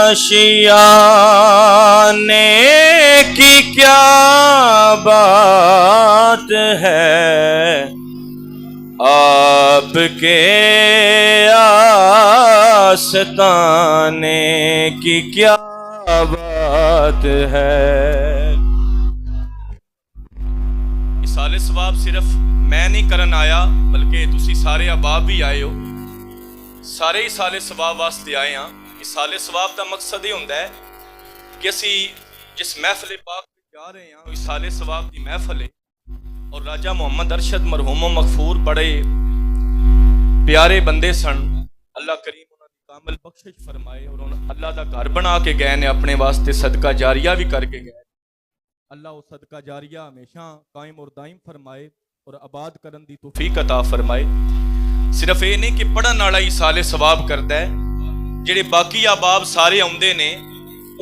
آشیانے کی کیا بات ہے، آپ کے آستانے کی کیا بات ہے۔ اِسال ثواب صرف میں نہیں کرن آیا بلکہ تسی سارے احباب بھی آئے ہو، سارے اِسال ثواب واسطے آئے ہاں۔ اِسال ثواب کا مقصد یہ ہوتا ہے کہ اسی جس محفل پاک جا رہے ہیں اِسال ثواب کی محفل ہے، اور راجہ محمد ارشد مرحوم و مغفور بڑے پیارے بندے سن، اللہ کریم انہوں نے کامل بخشش فرمائے، اور اللہ دا گھر بنا کے گئے نے، اپنے واسطے صدقہ جاریہ بھی کر کے گئے۔ اللہ وہ صدقہ جاریہ ہمیشہ قائم اور دائم فرمائے اور آباد کرن دی توفیق عطا فرمائے۔ صرف یہ نہیں کہ پڑھن والا اِسال ثواب کرتا ہے، جڑے باقی احباب سارے آندے نے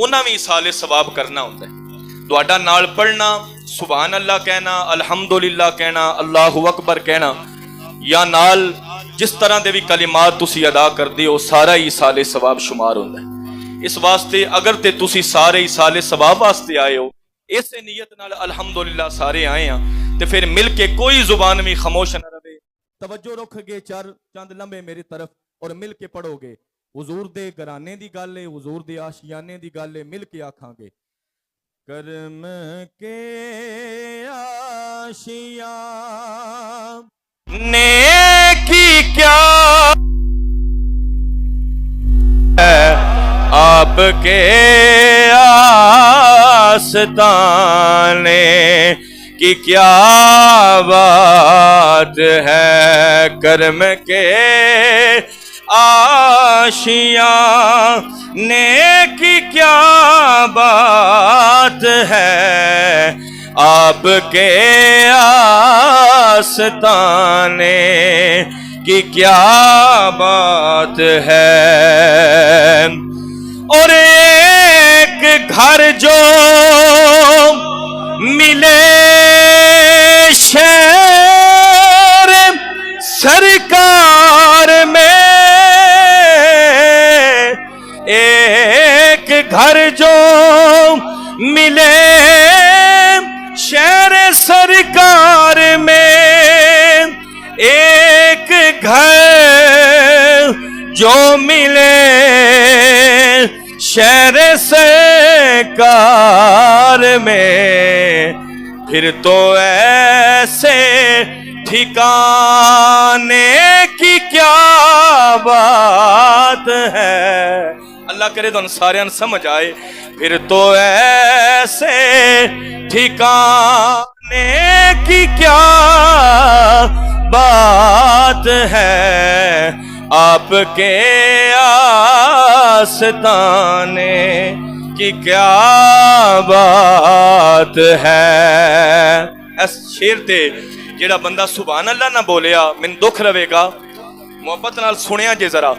انہاں بھی اِسال ثواب کرنا ہوتا ہے۔ تہاڈا نال پڑھنا، سبحان اللہ کہنا، الحمدللہ کہنا، اللہ اکبر کہنا، یا نال جس طرح دے بھی کلمات تسی ادا کردے ہو، سارا ہی اِسال ثواب شمار ہوتا ہے۔ اس واسطے اگر تے تسی سارے اِسال ثواب واسطے آئے ہو، اسے نیت نال الحمدللہ سارے آئے ہیں، تے پھر مل کے کوئی زبان بھی خاموش نہ رہے، توجہ رکھ گے چند لمحے میری طرف اور مل کے پڑھو گے۔ حضور دے گھرانے دی گل ہے، حضور دے آشیانے دی گل ہے، مل کے آکھاں گے کرم کے آشیانے کی کیا ہے، آپ کے آستانے کی کیا بات ہے، کرم کے آشیانے کی کیا بات ہے، آپ کے آستانے کی کیا بات ہے۔ اور ایک گھر جو ملے شہر سرکار میں، ایک گھر جو ملے شہر سرکار میں، ایک گھر جو ملے شہر سرکار میں، پھر تو ایسے ٹھکانے کی کیا بات ہے۔ اللہ کرے تو ان سارے سمجھ آئے، پھر تو ایسے ٹھکانے کی کیا بات ہے، آپ کے آستانے کی کیا بات ہے۔ اس شیر تے جیڑا بندہ سبحان اللہ نہ بولیا من دکھ رہے گا، محبت نال سنیا جے ذرا۔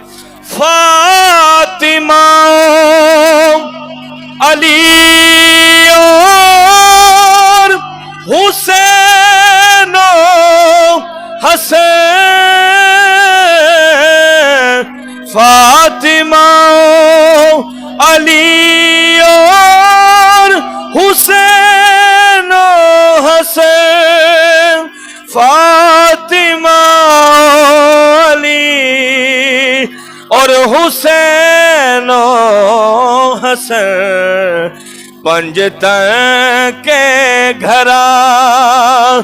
فاطمہ علی اور حسین و حسین، فاطمہ علی اور حسین و حسین، فاطمہ علی اور حسین و حسن، پنجتن کے گھرانے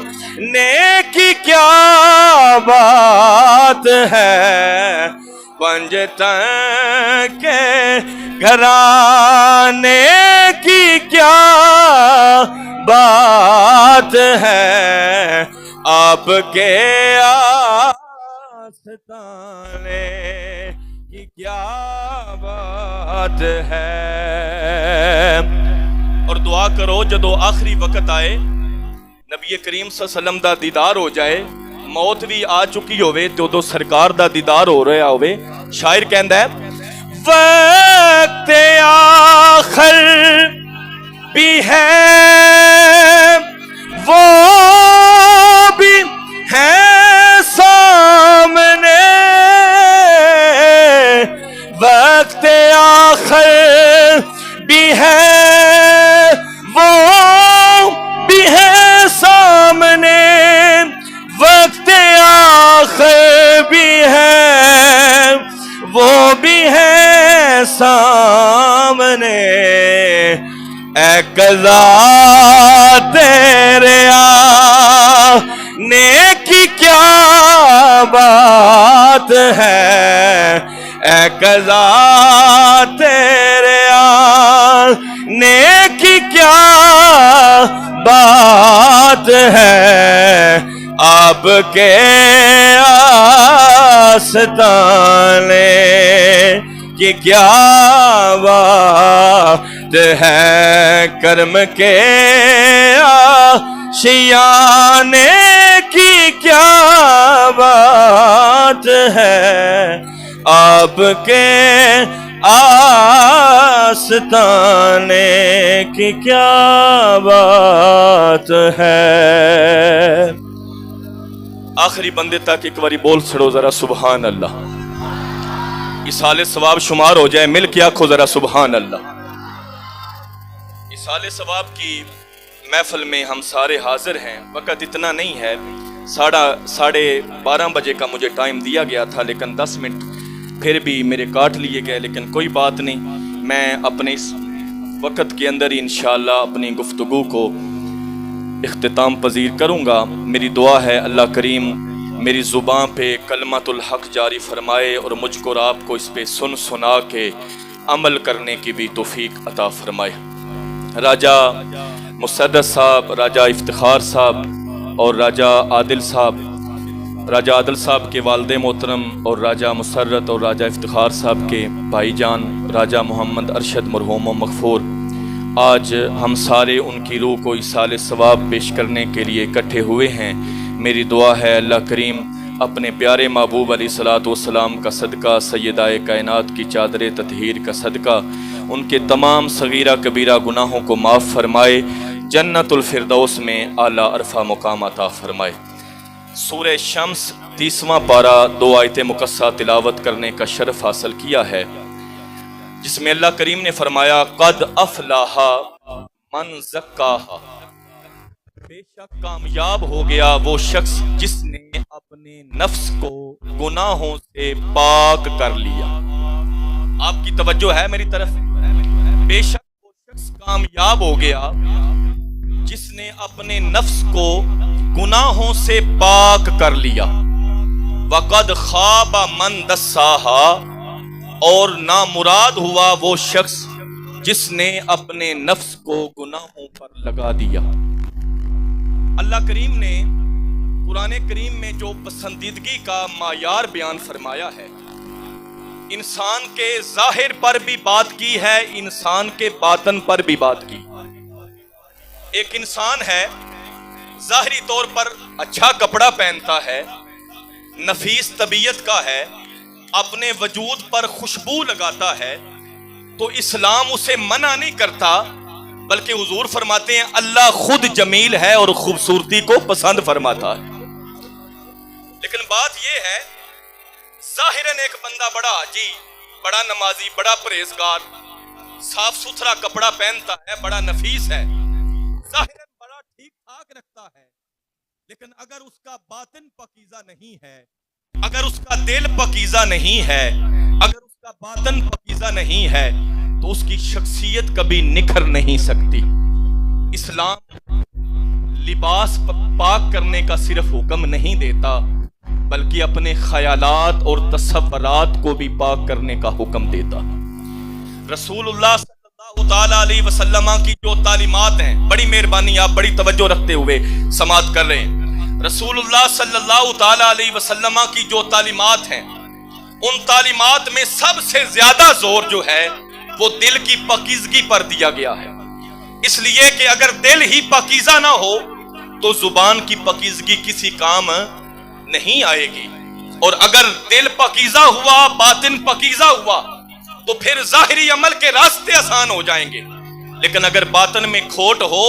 کی کیا بات ہے، پنجتن کے گھرانے کی کیا بات ہے، آپ کے آستانے کی کیا بات ہے۔ اور دعا کرو جدو آخری وقت آئے، نبی کریم صلی اللہ علیہ وسلم دا دیدار ہو جائے، موت بھی آ چکی ہوئے تو دو سرکار دا دیدار ہو رہا ہوئے، شاعر کہندا ہے وقت آخر بھی ہے وہ بھی ہے سامنے وقت آخر بھی ہے وہ بھی ہے سامنے، وقت آخر بھی ہے وہ بھی ہے سامنے، اے قضا تیرے آنے کی کیا بات ہے، اے قضا تیرے آنے کی کیا بات ہے، آپ کے آستانے کی کیا بات ہے، کرم کے آشیانے کی کیا بات ہے، آپ کے آستانے کی کیا بات ہے۔ آخری بندے تک ایک باری بول چھڑو ذرا سبحان اللہ، اِسالِ ثواب شمار ہو جائے، مل کے آنکھو ذرا سبحان اللہ۔ اِسالِ ثواب کی محفل میں ہم سارے حاضر ہیں، وقت اتنا نہیں ہے، 12:30 بجے کا مجھے ٹائم دیا گیا تھا، لیکن 10 منٹ پھر بھی میرے کاٹ لیے گئے، لیکن کوئی بات نہیں، میں اپنے اس وقت کے اندر ہی انشاءاللہ اپنی گفتگو کو اختتام پذیر کروں گا۔ میری دعا ہے اللہ کریم میری زبان پہ کلمۃ الحق جاری فرمائے اور مجھ کو اور آپ کو اس پہ سن سنا کے عمل کرنے کی بھی توفیق عطا فرمائے۔ راجہ مسرت صاحب، راجہ افتخار صاحب اور راجہ عادل صاحب، راجہ عادل صاحب کے والد محترم اور راجہ مسرت اور راجہ افتخار صاحب کے بھائی جان راجہ محمد ارشد مرحوم و مغفور، آج ہم سارے ان کی روح کو ایصال ثواب پیش کرنے کے لیے اکٹھے ہوئے ہیں۔ میری دعا ہے اللہ کریم اپنے پیارے محبوب علیہ الصلوۃ والسلام کا صدقہ، سیدہ کائنات کی چادر تطہیر کا صدقہ، ان کے تمام صغیرہ کبیرہ گناہوں کو معاف فرمائے، جنت الفردوس میں اعلیٰ عرفہ مقام عطا فرمائے۔ سورہ شمس 30واں پارہ 2 آیتیں مقصہ تلاوت کرنے کا شرف حاصل کیا ہے، جس میں اللہ کریم نے فرمایا قد افلح من زکاہا، بے شک کامیاب ہو گیا وہ شخص جس نے اپنے نفس کو گناہوں سے پاک کر لیا۔ آپ کی توجہ ہے میری طرف؟ بے شک وہ شخص کامیاب ہو گیا جس نے اپنے نفس کو گناہوں سے پاک کر لیا۔ وَقَدْ خَابَ مَنْ دَسَّاهَا، اور نامراد ہوا وہ شخص جس نے اپنے نفس کو گناہوں پر لگا دیا۔ اللہ کریم نے قرآن کریم میں جو پسندیدگی کا معیار بیان فرمایا ہے، انسان کے ظاہر پر بھی بات کی ہے، انسان کے باطن پر بھی بات کی۔ ایک انسان ہے ظاہری طور پر اچھا کپڑا پہنتا ہے، نفیس طبیعت کا ہے، اپنے وجود پر خوشبو لگاتا ہے، تو اسلام اسے منع نہیں کرتا، بلکہ حضور فرماتے ہیں اللہ خود جمیل ہے اور خوبصورتی کو پسند فرماتا ہے۔ لیکن بات یہ ہے ظاہراً ایک بندہ بڑا حاجی، بڑا نمازی، بڑا پرہیزگار، صاف ستھرا کپڑا پہنتا ہے، بڑا نفیس ہے، ظاہراً بڑا ٹھیک ٹھاک رکھتا ہے، لیکن اگر اس کا باطن پاکیزہ نہیں ہے، اگر اس کا دل پاکیزہ نہیں ہے، اگر اس کا باطن پاکیزہ نہیں ہے، تو اس کی شخصیت کبھی نکھر نہیں سکتی۔ اسلام لباس پاک کرنے کا صرف حکم نہیں دیتا، بلکہ اپنے خیالات اور تصورات کو بھی پاک کرنے کا حکم دیتا۔ رسول اللہ صلی اللہ تعالیٰ علیہ وسلم کی جو تعلیمات ہیں، بڑی مہربانی آپ بڑی توجہ رکھتے ہوئے سماعت کر رہے ہیں، رسول اللہ صلی اللہ تعالیٰ علیہ وسلم کی جو تعلیمات ہیں، ان تعلیمات میں سب سے زیادہ زور جو ہے وہ دل کی پاکیزگی پر دیا گیا ہے، اس لیے کہ اگر دل ہی پاکیزہ نہ ہو تو زبان کی پاکیزگی کسی کام نہیں آئے گی، اور اگر دل پاکیزہ ہوا، باطن پاکیزہ ہوا، تو پھر ظاہری عمل کے راستے آسان ہو جائیں گے۔ لیکن اگر باطن میں کھوٹ ہو،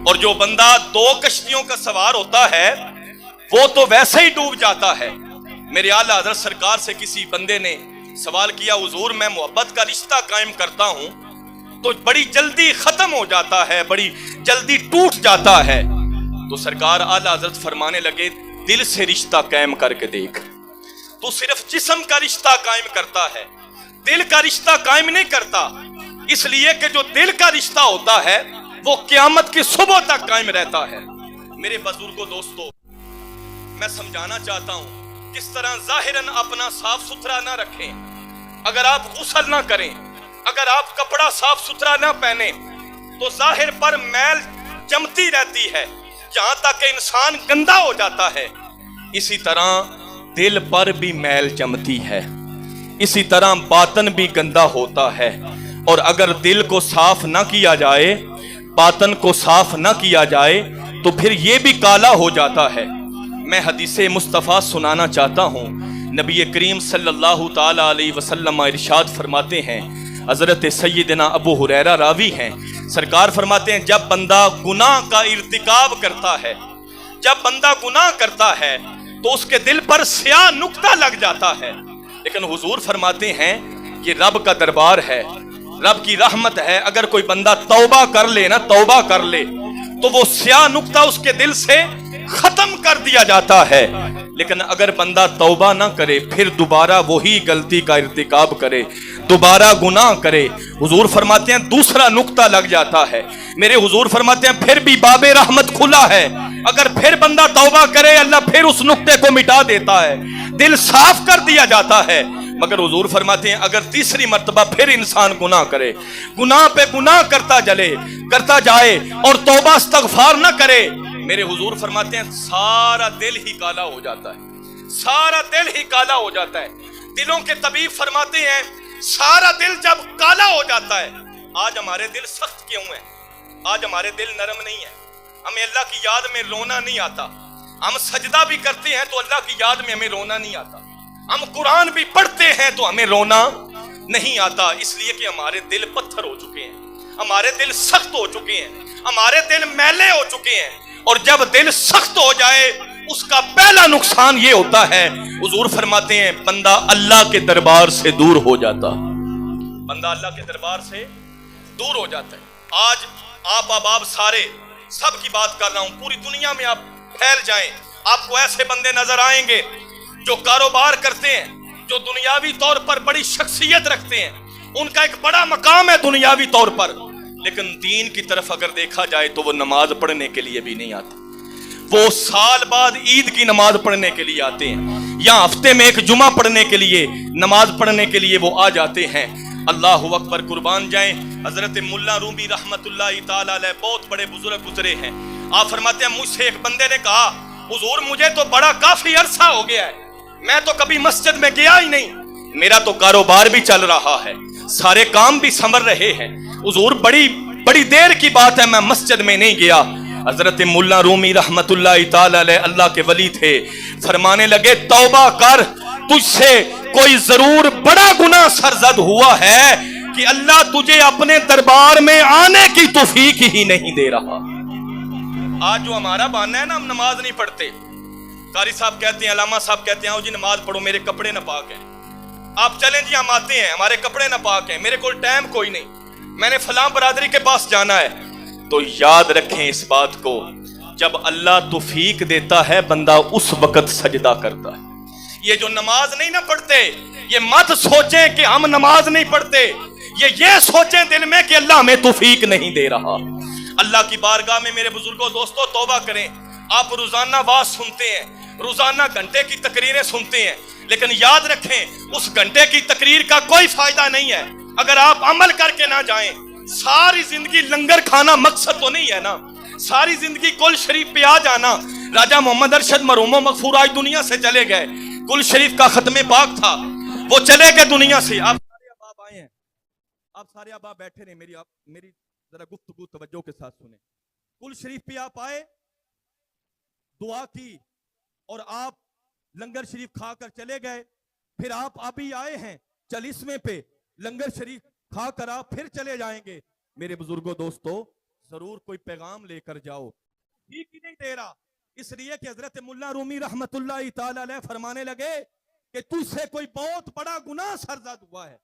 اور جو بندہ 2 کشتیوں کا سوار ہوتا ہے وہ تو ویسے ہی ڈوب جاتا ہے۔ میرے اعلیٰ حضرت سرکار سے کسی بندے نے سوال کیا حضور میں محبت کا رشتہ قائم کرتا ہوں تو بڑی جلدی ختم ہو جاتا ہے، بڑی جلدی ٹوٹ جاتا ہے۔ تو سرکار اعلیٰ حضرت فرمانے لگے دل سے رشتہ قائم کر کے دیکھ، تو صرف جسم کا رشتہ قائم کرتا ہے، دل کا رشتہ قائم نہیں کرتا، اس لیے کہ جو دل کا رشتہ ہوتا ہے وہ قیامت کی صبح تک قائم رہتا ہے۔ میرے بزرگوں دوستو، میں سمجھانا چاہتا ہوں کس طرح ظاہراً اپنا صاف ستھرا نہ رکھیں، اگر آپ غسل نہ کریں، اگر آپ کپڑا صاف ستھرا نہ پہنیں تو ظاہر پر میل جمتی رہتی ہے جہاں تک کہ انسان گندا ہو جاتا ہے، اسی طرح دل پر بھی میل جمتی ہے، اسی طرح باطن بھی گندا ہوتا ہے، اور اگر دل کو صاف نہ کیا جائے، باطن کو صاف نہ کیا جائے تو پھر یہ بھی کالا ہو جاتا ہے۔ میں حدیث مصطفیٰ سنانا چاہتا ہوں، نبی کریم صلی اللہ تعالی علیہ وسلم ارشاد فرماتے ہیں، حضرت سیدنا ابو ہریرہ راوی ہیں، سرکار فرماتے ہیں جب بندہ گناہ کا ارتکاب کرتا ہے، جب بندہ گناہ کرتا ہے تو اس کے دل پر سیاہ نقطہ لگ جاتا ہے، لیکن حضور فرماتے ہیں یہ رب کا دربار ہے، رب کی رحمت ہے، اگر کوئی بندہ توبہ کر لے نا، توبہ کر لے تو وہ سیاہ نقطہ اس کے دل سے ختم کر دیا جاتا ہے، لیکن اگر بندہ توبہ نہ کرے پھر دوبارہ وہی غلطی کا ارتکاب کرے، دوبارہ گناہ کرے، حضور فرماتے ہیں دوسرا نقطہ لگ جاتا ہے۔ میرے حضور فرماتے ہیں پھر بھی باب رحمت کھلا ہے، اگر پھر بندہ توبہ کرے اللہ پھر اس نقطے کو مٹا دیتا ہے، دل صاف کر دیا جاتا ہے۔ مگر حضور فرماتے ہیں اگر تیسری مرتبہ پھر انسان گناہ کرے، گناہ پہ گناہ کرتا جائے اور توبہ استغفار نہ کرے، میرے حضور فرماتے ہیں سارا دل ہی کالا ہو جاتا ہے، سارا دل ہی کالا ہو جاتا ہے۔ دلوں کے طبیب فرماتے ہیں سارا دل جب کالا ہو جاتا ہے، آج ہمارے دل سخت کیوں ہیں؟ آج ہمارے دل نرم نہیں ہیں، ہمیں اللہ کی یاد میں رونا نہیں آتا، ہم سجدہ بھی کرتے ہیں تو اللہ کی یاد میں ہمیں رونا نہیں آتا، ہم قرآن بھی پڑھتے ہیں تو ہمیں رونا نہیں آتا، اس لیے کہ ہمارے دل پتھر ہو چکے ہیں، ہمارے دل سخت ہو چکے ہیں، ہمارے دل میلے ہو چکے ہیں، اور جب دل سخت ہو جائے اس کا پہلا نقصان یہ ہوتا ہے، حضور فرماتے ہیں بندہ اللہ کے دربار سے دور ہو جاتا، بندہ اللہ کے دربار سے دور ہو جاتا ہے۔ آج آپ احباب سارے سب کی بات کر رہا ہوں، پوری دنیا میں آپ پھیل جائیں، آپ کو ایسے بندے نظر آئیں گے جو کاروبار کرتے ہیں، جو دنیاوی طور پر بڑی شخصیت رکھتے ہیں، ان کا ایک بڑا مقام ہے دنیاوی طور پر، لیکن دین کی طرف اگر دیکھا جائے تو وہ نماز پڑھنے کے لیے بھی نہیں آتے، وہ سال بعد عید کی نماز پڑھنے کے لیے آتے ہیں، یا ہفتے میں ایک جمعہ پڑھنے کے لیے، نماز پڑھنے کے لیے وہ آ جاتے ہیں۔ اللہ اکبر، قربان جائیں، حضرت ملا رومی رحمت اللہ تعالی علیہ بہت بڑے بزرگ گزرے ہیں، آپ فرماتے ہیں مجھ سے ایک بندے نے کہا حضور مجھے تو بڑا کافی عرصہ ہو گیا ہے، میں تو کبھی مسجد میں گیا ہی نہیں، میرا تو کاروبار بھی چل رہا ہے، سارے کام بھی سنور رہے ہیں، حضور بڑی دیر کی بات ہے میں مسجد میں نہیں گیا۔ حضرت ملا رومی رحمت اللہ تعالی علیہ اللہ کے ولی تھے، فرمانے لگے توبہ کر، تجھ سے کوئی ضرور بڑا گناہ سرزد ہوا ہے کہ اللہ تجھے اپنے دربار میں آنے کی توفیق ہی نہیں دے رہا۔ آج جو ہمارا بہانہ ہے نا، ہم نماز نہیں پڑھتے، قاری صاحب کہتے ہیں، علامہ صاحب کہتے ہیں جی نماز پڑھو میرے کپڑے نہ پاک ہیں، آپ چلیں جی ہم آتے ہیں ہمارے کپڑے نہ پاک ہیں، میرے کو ٹائم کوئی نہیں، میں نے فلاں برادری کے پاس جانا ہے۔ تو یاد رکھیں اس بات کو، جب اللہ توفیق دیتا ہے بندہ اس وقت سجدہ کرتا ہے۔ یہ جو نماز نہیں نہ پڑھتے، یہ مت سوچیں کہ ہم نماز نہیں پڑھتے، یہ سوچیں دل میں کہ اللہ ہمیں توفیق نہیں دے رہا۔ اللہ کی بارگاہ میں میرے بزرگوں دوستوں توبہ کریں۔ آپ روزانہ واز سنتے ہیں، روزانہ گھنٹے کی تقریریں سنتے ہیں، لیکن یاد رکھیں اس گھنٹے کی تقریر کا کوئی فائدہ نہیں ہے اگر آپ عمل کر کے نہ جائیں۔ ساری زندگی لنگر کھانا مقصد تو نہیں ہے نا، ساری زندگی کل شریف پہ آ جانا۔ راجہ محمد ارشد مرحوم و مغفور آج دنیا سے چلے گئے، کل شریف کا ختم پاک تھا، وہ چلے گئے دنیا سے۔ آپ سارے احباب آئے ہیں، آپ سارے احباب بیٹھے رہے، میری ذرا گفتگو توجہ کے ساتھ سنیں۔ کل شریف پہ آپ آئے، دعا کی، اور آپ لنگر شریف کھا کر چلے گئے، پھر آپ ابھی آئے ہیں چالیسویں پہ، لنگر شریف کھا کر آپ پھر چلے جائیں گے۔ میرے بزرگوں دوستو ضرور کوئی پیغام لے کر جاؤ، ٹھیک ہی نہیں دے رہا، اس لیے کہ حضرت ملا رومی رحمت اللہ تعالی علیہ فرمانے لگے کہ تجھ سے کوئی بہت بڑا گناہ سرزد ہوا ہے،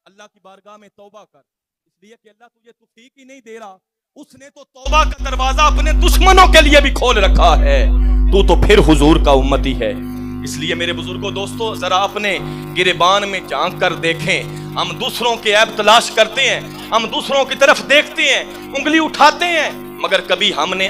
اللہ کی بارگاہ میں توبہ کر، اس لیے کہ اللہ تجھے توفیق ہی نہیں دے رہا، اس نے تو توبہ کا دروازہ اپنے دشمنوں کے لیے بھی کھول رکھا ہے، تو پھر حضور کا امتی ہے۔ اس لیے میرے بزرگوں دوستو، ذرا اپنے گریبان میں جھانک کر دیکھیں۔ ہم دوسروں کے عیب تلاش کرتے ہیں، ہم دوسروں کی طرف دیکھتے ہیں، انگلی اٹھاتے ہیں، مگر کبھی ہم نے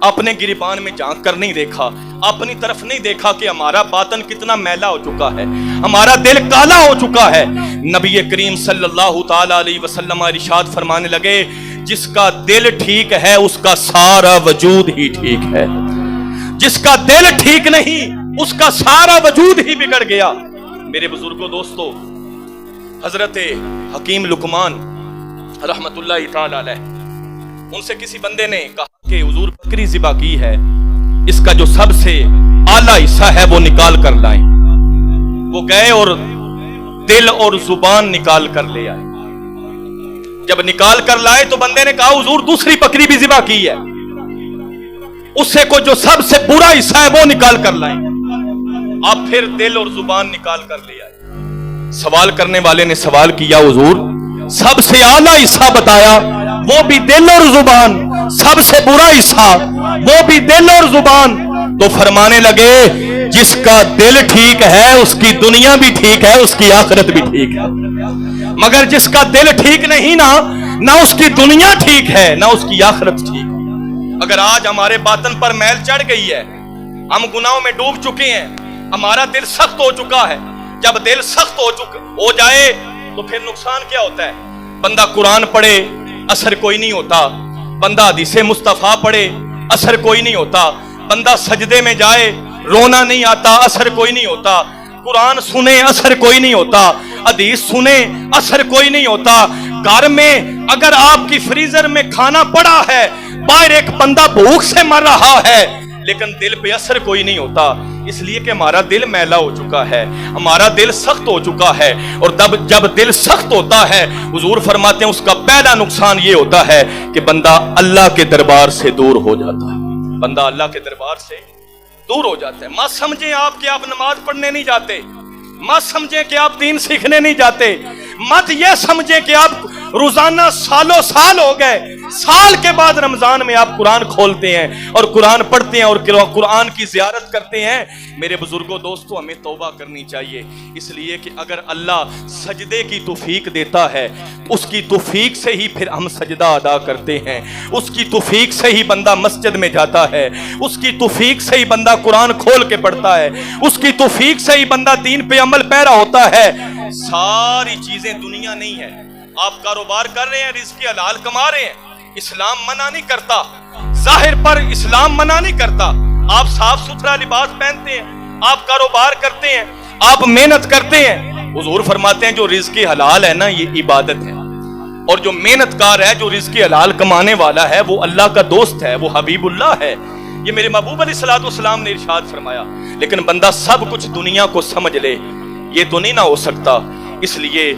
اپنے گریبان میں جھانک کر نہیں دیکھا، اپنی طرف نہیں دیکھا کہ ہمارا باطن کتنا میلا ہو چکا ہے، ہمارا دل کالا ہو چکا ہے۔ نبی کریم صلی اللہ تعالی علیہ وسلم ارشاد فرمانے لگے، جس کا دل ٹھیک ہے اس کا سارا وجود ہی ٹھیک ہے، جس کا دل ٹھیک نہیں اس کا سارا وجود ہی بگڑ گیا۔ میرے بزرگوں دوستو، حضرت حکیم لقمان رحمت اللہ تعالی علیہ، ان سے کسی بندے نے کہا کہ حضور بکری ذبح کی ہے، اس کا جو سب سے اعلیٰ حصہ ہے وہ نکال کر لائیں۔ وہ گئے اور دل اور زبان نکال کر لے آئے۔ جب نکال کر لائے تو بندے نے کہا حضور دوسری بکری بھی ذبح کی ہے، اس سے کو جو سب سے برا حصہ ہے وہ نکال کر لائیں۔ آپ پھر دل اور زبان نکال کر لے آئے۔ سوال کرنے والے نے سوال کیا حضور سب سے اعلیٰ حصہ بتایا، وہ بھی دل اور زبان، سب سے برا حصہ وہ بھی دل اور زبان، تو فرمانے لگے جس کا دل ٹھیک ہے اس کی دنیا بھی ٹھیک ہے، اس کی آخرت بھی ٹھیک ہے، مگر جس کا دل ٹھیک نہیں نہ اس کی دنیا ٹھیک ہے نہ اس کی آخرت ٹھیک ہے۔ اگر آج ہمارے باطن پر میل چڑھ گئی ہے، ہم گناہوں میں ڈوب چکے ہیں، ہمارا دل سخت ہو چکا ہے، جب دل سخت ہو جائے تو پھر نقصان کیا ہوتا ہے؟ بندہ قرآن پڑھے اثر کوئی نہیں ہوتا، بندہ حدیث مصطفیٰ پڑھے اثر کوئی نہیں ہوتا، بندہ سجدے میں جائے رونا نہیں آتا، اثر کوئی نہیں ہوتا، قرآن سنے اثر کوئی نہیں ہوتا، حدیث سنے اثر کوئی نہیں ہوتا۔ گھر میں اگر آپ کی فریزر میں کھانا پڑا ہے، باہر ایک بندہ بھوک سے مر رہا ہے، لیکن دل پہ اثر کوئی نہیں ہوتا، اس لیے کہ ہمارا دل میلا ہو چکا ہے، ہمارا دل سخت ہو چکا ہے۔ اور جب دل سخت ہوتا ہے، حضور فرماتے ہیں اس کا پہلا نقصان یہ ہوتا ہے کہ بندہ اللہ کے دربار سے دور ہو جاتا ہے، بندہ اللہ کے دربار سے دور ہو جاتا ہے۔ مت سمجھیں آپ کہ آپ نماز پڑھنے نہیں جاتے، مت سمجھیں کہ آپ دین سیکھنے نہیں جاتے، مت یہ سمجھیں کہ آپ روزانہ سالوں سال ہو گئے، سال کے بعد رمضان میں آپ قرآن کھولتے ہیں اور قرآن پڑھتے ہیں اور قرآن کی زیارت کرتے ہیں۔ میرے بزرگوں دوستو، ہمیں توبہ کرنی چاہیے، اس لیے کہ اگر اللہ سجدے کی توفیق دیتا ہے، اس کی توفیق سے ہی پھر ہم سجدہ ادا کرتے ہیں، اس کی توفیق سے ہی بندہ مسجد میں جاتا ہے، اس کی توفیق سے ہی بندہ قرآن کھول کے پڑھتا ہے، اس کی توفیق سے ہی بندہ دین پہ عمل پیرا ہوتا ہے۔ ساری چیزیں دنیا نہیں ہے، آپ کاروبار کر رہے ہیں، رزق حلال کما رہے ہیں، اسلام منع نہیں کرتا، ظاہر پر اسلام منع نہیں کرتا، آپ صاف ستھرا لباس پہنتے ہیں، آپ کاروبار کرتے ہیں، آپ محنت کرتے ہیں۔ حضور فرماتے ہیں جو رزق حلال ہے نا یہ عبادت ہے، اور جو محنت کار ہے، جو رزق حلال کمانے والا ہے، وہ اللہ کا دوست ہے، وہ حبیب اللہ ہے۔ یہ میرے محبوب علیہ الصلوۃ والسلام نے ارشاد فرمایا۔ لیکن بندہ سب کچھ دنیا کو سمجھ لے، یہ تو نہیں نہ ہو سکتا، اس لیے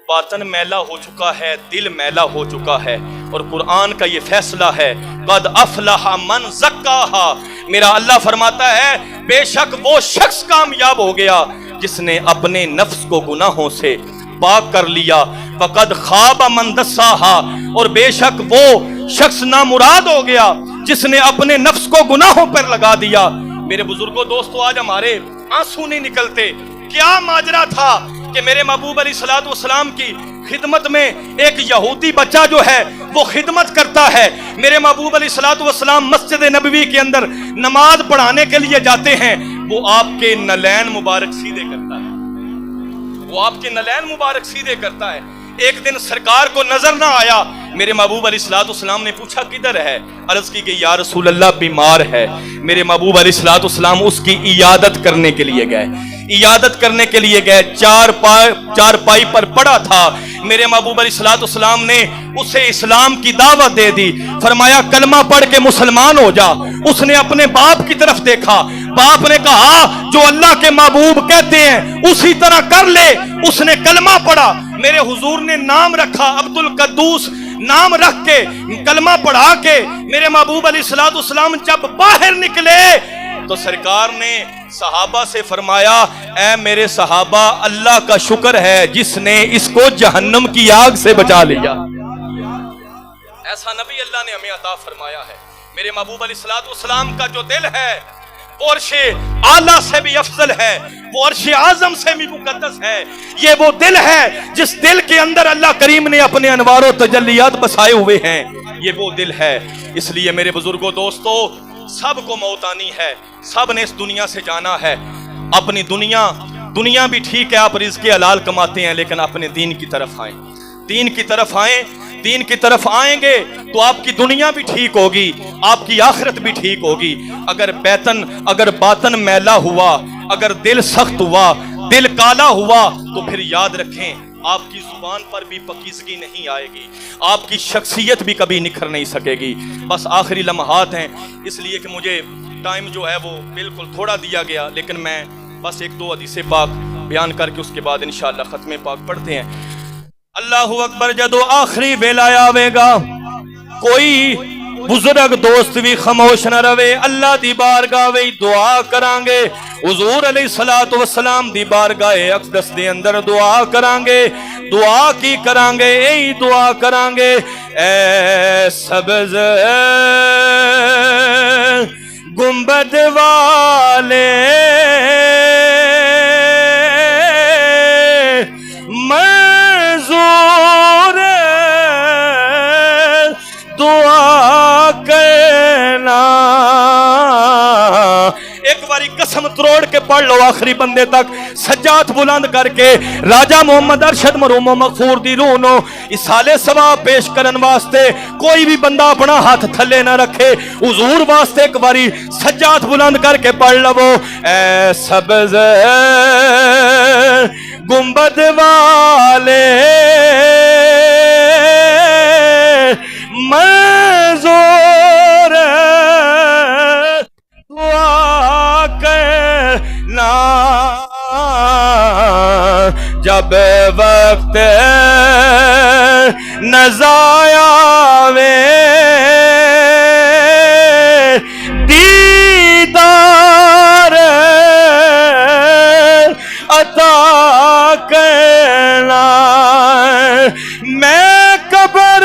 باطن میلا ہو چکا ہے، دل میلا ہو چکا ہے، اور قرآن کا یہ فیصلہ ہے قد افلح من زکاہا، میرا اللہ فرماتا ہے بے شک وہ شخص کامیاب ہو گیا جس نے اپنے نفس کو گناہوں سے پاک کر لیا، فقد خاب من دساہا، اور بے شک وہ شخص نامراد ہو گیا جس نے اپنے نفس کو گناہوں پر لگا دیا۔ میرے بزرگوں دوستو، آج ہمارے آنسو نہیں نکلتے۔ کیا ماجرا تھا کہ میرے محبوب علیہ الصلوۃ والسلام کی خدمت میں ایک یہودی بچہ جو ہے وہ خدمت کرتا ہے، میرے محبوب علیہ الصلوۃ والسلام مسجد نبوی کے اندر نماز پڑھانے کے لیے جاتے ہیں، وہ آپ کے نلین مبارک سیدھے کرتا ہے، وہ آپ کے نلین مبارک سیدھے کرتا ہے۔ ایک دن سرکار کو نظر نہ آیا، میرے محبوب علیہ الصلوۃ والسلام نے پوچھا کدھر ہے؟ عرض کی گئی یا رسول اللہ بیمار ہے۔ میرے محبوب علیہ الصلوۃ والسلام اس کی عیادت کرنے کے لیے گئے، عیادت کرنے کے لیے گئے، چار پائی پر پڑا تھا، میرے محبوب علیہ الصلوۃ والسلام نے اسے اسلام کی دعوت دے دی، فرمایا کلمہ پڑھ کے مسلمان ہو جا۔ اس نے اپنے باپ کی طرف دیکھا، باپ نے کہا جو اللہ کے محبوب کہتے ہیں اسی طرح کر لے۔ اس نے کلمہ پڑھا، میرے حضور نے نام رکھا عبد القدوس، نام رکھ کے کلمہ پڑھا کے میرے محبوب علیہ الصلوۃ والسلام جب باہر نکلے تو سرکار نے صحابہ سے فرمایا اے میرے صحابہ اللہ کا شکر ہے جس نے اس کو جہنم کی آگ سے بچا لیا. ایسا نبی اللہ نے ہمیں عطا فرمایا ہے. میرے محبوب علیہ الصلوۃ والسلام کا جو دل ہے وہ عرش اعلیٰ سے بھی افضل ہے, وہ عرش اعظم سے بھی مقدس ہے. یہ وہ دل ہے جس دل کے اندر اللہ کریم نے اپنے انوار و تجلیات بسائے ہوئے ہیں. یہ وہ دل ہے. اس لیے میرے بزرگوں دوستو, سب کو موت آنی ہے, سب نے اس دنیا سے جانا ہے. اپنی دنیا بھی ٹھیک ہے, آپ رزق حلال کماتے ہیں, لیکن اپنے دین کی طرف آئیں, دین کی طرف آئیں. دین کی طرف آئیں گے تو آپ کی دنیا بھی ٹھیک ہوگی, آپ کی آخرت بھی ٹھیک ہوگی. اگر باطن میلا ہوا, اگر دل سخت ہوا, دل کالا ہوا, تو پھر یاد رکھیں آپ کی زبان پر بھی پاکیزگی نہیں آئے گی, آپ کی شخصیت بھی کبھی نکھر نہیں سکے گی. بس آخری لمحات ہیں, اس لیے کہ مجھے ٹائم جو ہے وہ بالکل تھوڑا دیا گیا, لیکن میں بس ایک دو حدیث پاک بیان کر کے اس کے بعد انشاءاللہ ختم پاک پڑھتے ہیں. اللہ اکبر. جدو آخری ویلا آوے گا کوئی بزرگ دوست بھی خاموش نہ رہے, اللہ دی بارگاہ وچ دعا کران گے. حضور علیہ الصلوۃ والسلام دی بارگاہ اقدس دے اندر دعا کران گے. دعا کی کران گے, یہی دعا کران گے, اے سبز گنبد والے منظور دعا کرنا. ایک باری قسم تروڑ کے پڑھ لو آخری بندے تک, سجاد بلند کر کے راجہ محمد ارشد مرحوم و مغفور دی روح نو اصالے ثواب پیش کرن واسطے کوئی بھی بندہ اپنا ہاتھ تھلے نہ رکھے. حضور واسطے ایک باری سجاد بلند کر کے پڑھ لو, اے سبز گنبد والے منظور دعا کرنا. جب وقت نزایا وے دیدار عطا کرنا. میں قبر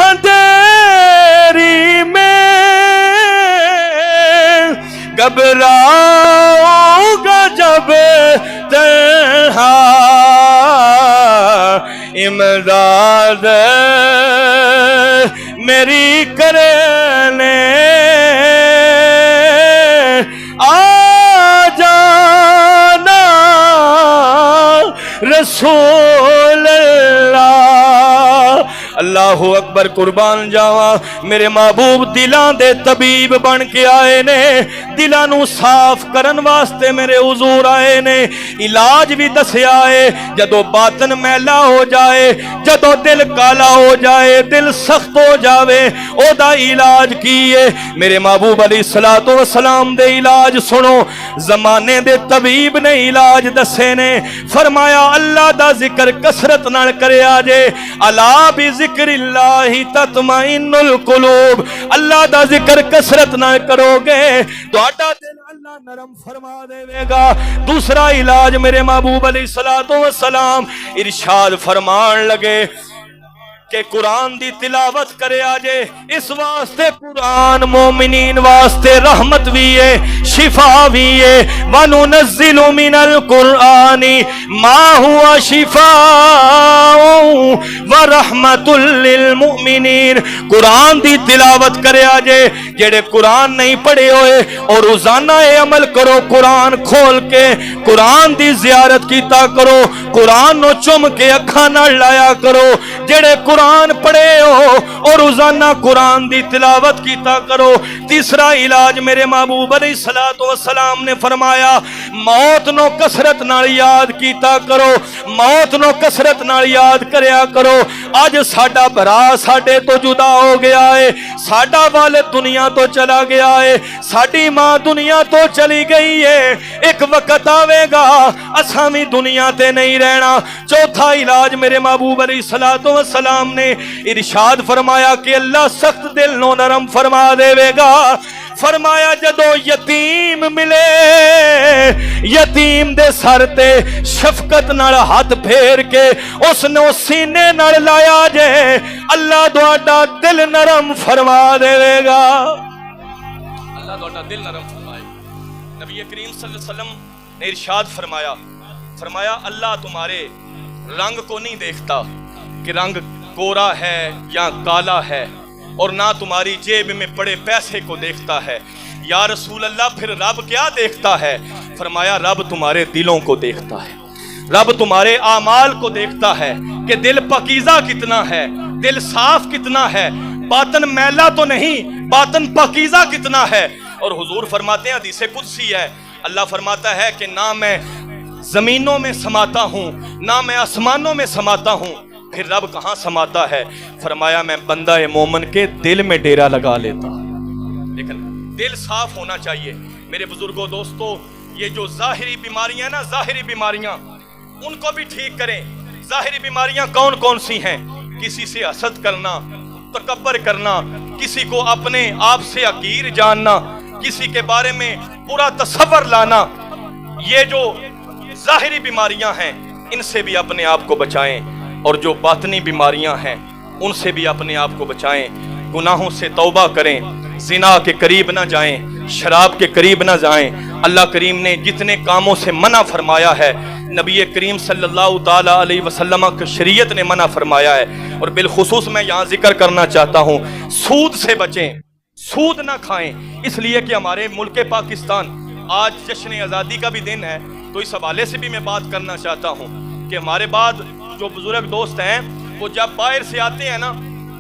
اندھیری میں گھبراؤں گا جب تنہا, امداد میری کرنے آ جانا رسول اللہ. اللہ اکبر. قربان جاواں میرے محبوب دلان دے طبیب بن کے آئے نے, دلان نو صاف کرن واسطے میرے حضور آئے نے. علاج بھی دسیا ہے, جدو باطن میلا ہو جائے, جدو دل کالا ہو جائے, دل سخت ہو جاوے, او دا علاج کیے. میرے محبوب علیہ الصلوۃ والسلام دے علاج سنو. زمانے دے طبیب نے علاج دسے نے, فرمایا اللہ دا ذکر کثرت نال کریا جے, الا بذکر اللہ تطمئن القلوب. اللہ دا ذکر کثرت نال کرو گے تو آٹا دل اللہ نرم فرما دے گا. دوسرا علاج میرے محبوب علیہ الصلوۃ والسلام ارشاد فرمان لگے کہ قرآن دی تلاوت کرے آجے. اس واسطے قرآن مومنین واسطے رحمت بھی ہے, شفا بھی ہے. وَنُنَزِّلُ مِنَ الْقُرْآنِ مَا هُوَ شِفَاءٌ وَرَحْمَةٌ لِّلْمُؤْمِنِينَ. قرآن دی تلاوت کرے آجے. جڑے قرآن نہیں پڑھے ہوئے اور روزانہ عمل کرو, قرآن کھول کے قرآن دی زیارت کیتا کرو, قرآن نو چم کے اکھاں نال لایا کرو. جڑے قرآن پڑھے ہو اور روزانہ قرآن دی تلاوت کیتا کرو. تیسرا علاج میرے محبوب علیہ الصلوۃ والسلام نے فرمایا موت نو کثرت نال یاد کیتا کرو, موت نو کثرت نال یاد کریا کرو. اج ساڈا بھرا ساڈے تو جدا ہو گیا ہے, ساڈا والد دنیا تو چلا گیا ہے, ساڈی ماں دنیا تو چلی گئی ہے. ایک وقت آوے گا اساں بھی دنیا تے نہیں رہنا. چوتھا علاج میرے محبوب علیہ الصلوۃ والسلام نے ارشاد فرمایا کہ اللہ سخت دل نو نرم فرما دے گا. فرمایا جدو یتیم ملے یتیم دے سر تے شفقت نال ہاتھ پھیر کے اس نے سینے نال لایا جے اللہ تہاڈا دل نرم فرما دے گا، اللہ تہاڈا دل نرم فرمائے۔ نبی کریم صلی اللہ علیہ وسلم نے ارشاد فرمایا اللہ تمہارے رنگ کو نہیں دیکھتا کہ رنگ گورا ہے یا کالا ہے، اور نہ تمہاری جیب میں پڑے پیسے کو دیکھتا ہے۔ یا رسول اللہ پھر رب کیا دیکھتا ہے؟ فرمایا رب تمہارے دلوں کو دیکھتا ہے، رب تمہارے اعمال کو دیکھتا ہے کہ دل پاکیزہ کتنا ہے، دل صاف کتنا ہے، باطن میلا تو نہیں، باطن پاکیزہ کتنا ہے۔ اور حضور فرماتے ہیں حدیث قدسی ہے، اللہ فرماتا ہے کہ نہ میں زمینوں میں سماتا ہوں نہ میں آسمانوں میں سماتا ہوں، پھر رب کہاں سماتا ہے؟ فرمایا میں بندہ مومن کے دل میں ڈیرا لگا لیتا۔ لیکن دل صاف ہونا چاہیے میرے بزرگوں دوستو۔ یہ جو ظاہری بیماریاں نا، ظاہری بیماریاں ان کو بھی ٹھیک کریں۔ ظاہری بیماریاں کون کون سی ہیں؟ کسی سے حسد کرنا، تکبر کرنا، کسی کو اپنے آپ سے حقیر جاننا، کسی کے بارے میں برا تصور لانا، یہ جو ظاہری بیماریاں ہیں ان سے بھی اپنے آپ کو بچائیں، اور جو باطنی بیماریاں ہیں ان سے بھی اپنے آپ کو بچائیں۔ گناہوں سے توبہ کریں، زنا کے قریب نہ جائیں، شراب کے قریب نہ جائیں۔ اللہ کریم نے جتنے کاموں سے منع فرمایا ہے نبی کریم صلی اللہ تعالی علیہ وسلم کی شریعت نے منع فرمایا ہے۔ اور بالخصوص میں یہاں ذکر کرنا چاہتا ہوں، سود سے بچیں، سود نہ کھائیں، اس لیے کہ ہمارے ملک پاکستان آج جشن آزادی کا بھی دن ہے، تو اس حوالے سے بھی میں بات کرنا چاہتا ہوں کہ ہمارے بعد جو بزرگ دوست ہیں وہ جب باہر سے آتے ہیں نا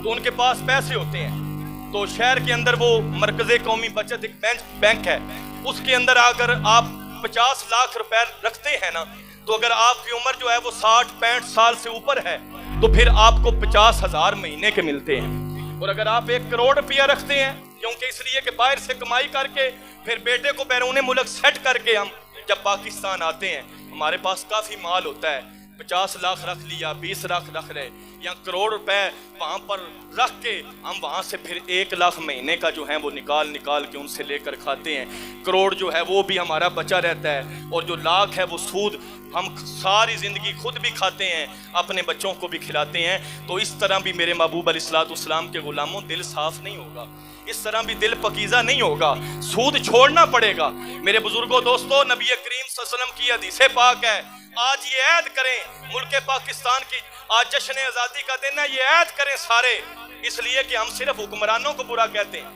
تو ان کے پاس پیسے ہوتے ہیں، تو شہر کے اندر وہ مرکز قومی بچت ایک بینک ہے، اس کے اندر اگر آپ 50 لاکھ روپے رکھتے ہیں نا، تو اگر آپ کی عمر جو ہے وہ 60-65 سال سے اوپر ہے تو پھر آپ کو 50,000 مہینے کے ملتے ہیں۔ اور اگر آپ 1 کروڑ روپیہ رکھتے ہیں، کیونکہ اس لیے کہ باہر سے کمائی کر کے پھر بیٹے کو بیرون ملک سیٹ کر کے ہم جب پاکستان آتے ہیں ہمارے پاس کافی مال ہوتا ہے، 50 لاکھ رکھ لیا، 20 لاکھ رکھ لے، یا کروڑ روپے وہاں پر رکھ کے ہم وہاں سے پھر 1 لاکھ مہینے کا جو ہے وہ نکال کے ان سے لے کر کھاتے ہیں۔ کروڑ جو ہے وہ بھی ہمارا بچا رہتا ہے، اور جو لاکھ ہے وہ سود ہم ساری زندگی خود بھی کھاتے ہیں، اپنے بچوں کو بھی کھلاتے ہیں۔ تو اس طرح بھی میرے محبوب علیہ الصلوۃ والسلام کے غلاموں دل صاف نہیں ہوگا، اس طرح بھی دل پاکیزہ نہیں ہوگا، سود چھوڑنا پڑے گا۔ میرے بزرگوں دوستو، نبی کریم صلی اللہ علیہ وسلم کی حدیث پاک ہے، آج یہ عہد کریں، ملک پاکستان کی آج جشن آزادی کا دن ہے، یہ عہد کریں سارے، اس لیے کہ ہم صرف حکمرانوں کو برا کہتے ہیں،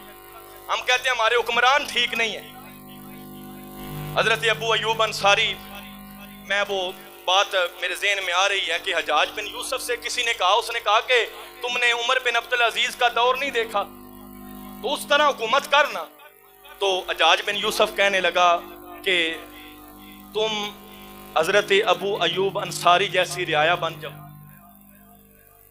ہم کہتے ہیں ہمارے حکمران ٹھیک نہیں ہیں۔ حضرت ابو ایوب انصاری، میں وہ بات میرے ذہن میں آ رہی ہے کہ حجاج بن یوسف سے کسی نے کہا، اس نے کہا کہ تم نے عمر بن عبدالعزیز کا دور نہیں دیکھا تو اس طرح حکومت کرنا، تو حجاج بن یوسف کہنے لگا کہ تم حضرت ابو ایوب انصاری جیسی رعایا بن جاؤ،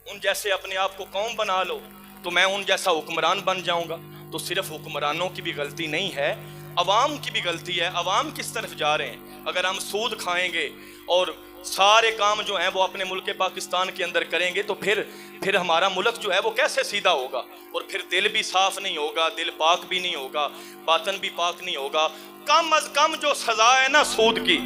ان جیسے اپنے آپ کو قوم بنا لو تو میں ان جیسا حکمران بن جاؤں گا۔ تو صرف حکمرانوں کی بھی غلطی نہیں ہے، عوام کی بھی غلطی ہے۔ عوام کس طرف جا رہے ہیں؟ اگر ہم سود کھائیں گے اور سارے کام جو ہیں وہ اپنے ملک پاکستان کے اندر کریں گے تو پھر ہمارا ملک جو ہے وہ کیسے سیدھا ہوگا؟ اور پھر دل بھی صاف نہیں ہوگا، دل پاک بھی نہیں ہوگا، باطن بھی پاک نہیں ہوگا۔ کم از کم جو سزا ہے نا سود کی،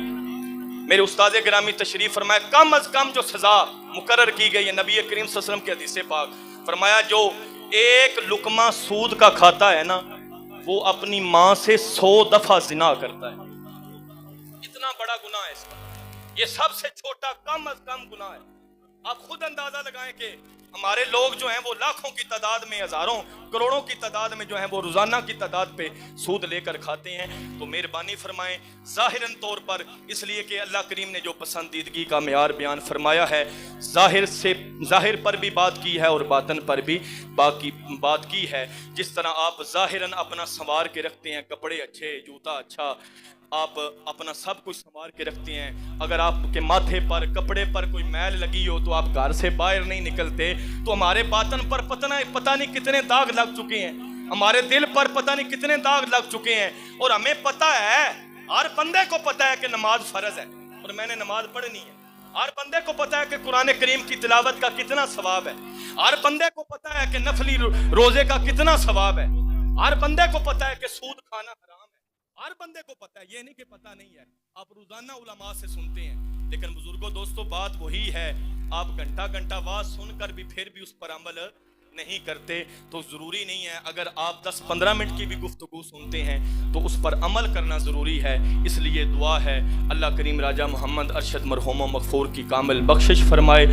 میرے استاد گرامی تشریف فرمائے، کم از کم جو سزا مقرر کی گئی ہے نبی کریم صلی اللہ علیہ وسلم کی حدیث پاک، فرمایا جو 1 لقمہ سود کا کھاتا ہے نا وہ اپنی ماں سے 100 دفعہ زنا کرتا ہے۔ اتنا بڑا گناہ ہے اس کا، یہ سب سے چھوٹا کم از کم گناہ ہے۔ آپ خود اندازہ لگائیں کہ ہمارے لوگ جو ہیں وہ لاکھوں کی تعداد میں، ہزاروں کروڑوں کی تعداد میں جو ہیں وہ روزانہ کی تعداد پہ سود لے کر کھاتے ہیں۔ تو مہربانی فرمائیں ظاہراً طور پر، اس لیے کہ اللہ کریم نے جو پسندیدگی کا معیار بیان فرمایا ہے، ظاہر پر بھی بات کی ہے اور باطن پر بھی بات کی ہے۔ جس طرح آپ ظاہراً اپنا سنوار کے رکھتے ہیں، کپڑے اچھے، جوتا اچھا، آپ اپنا سب کچھ سنوار کے رکھتے ہیں، اگر آپ کے ماتھے پر کپڑے پر کوئی میل لگی ہو تو آپ گھر سے باہر نہیں نکلتے، تو ہمارے باطن پر پتہ نہیں کتنے داغ لگ چکے ہیں، ہمارے دل پر پتہ نہیں کتنے داغ لگ چکے ہیں۔ اور ہمیں پتہ ہے، ہر بندے کو پتہ ہے کہ نماز فرض ہے اور میں نے نماز پڑھنی ہے، ہر بندے کو پتہ ہے کہ قرآن کریم کی تلاوت کا کتنا ثواب ہے، ہر بندے کو پتہ ہے کہ نفلی روزے کا کتنا ثواب ہے، ہر بندے کو پتا ہے کہ سود کھانا حرام ہے، ہر بندے کو پتا ہے، یہ نہیں کہ پتا نہیں ہے۔ آپ روزانہ علماء سے سنتے ہیں، لیکن بزرگوں دوستو بات وہی ہے، آپ گھنٹہ گھنٹہ واز سن کر بھی پھر بھی اس پر عمل نہیں کرتے، تو ضروری نہیں ہے اگر آپ 10-15 منٹ کی بھی گفتگو سنتے ہیں تو اس پر عمل کرنا ضروری ہے۔ اس لیے دعا ہے اللہ کریم راجہ محمد ارشد مرحوم و مغفور کی کامل بخشش فرمائے۔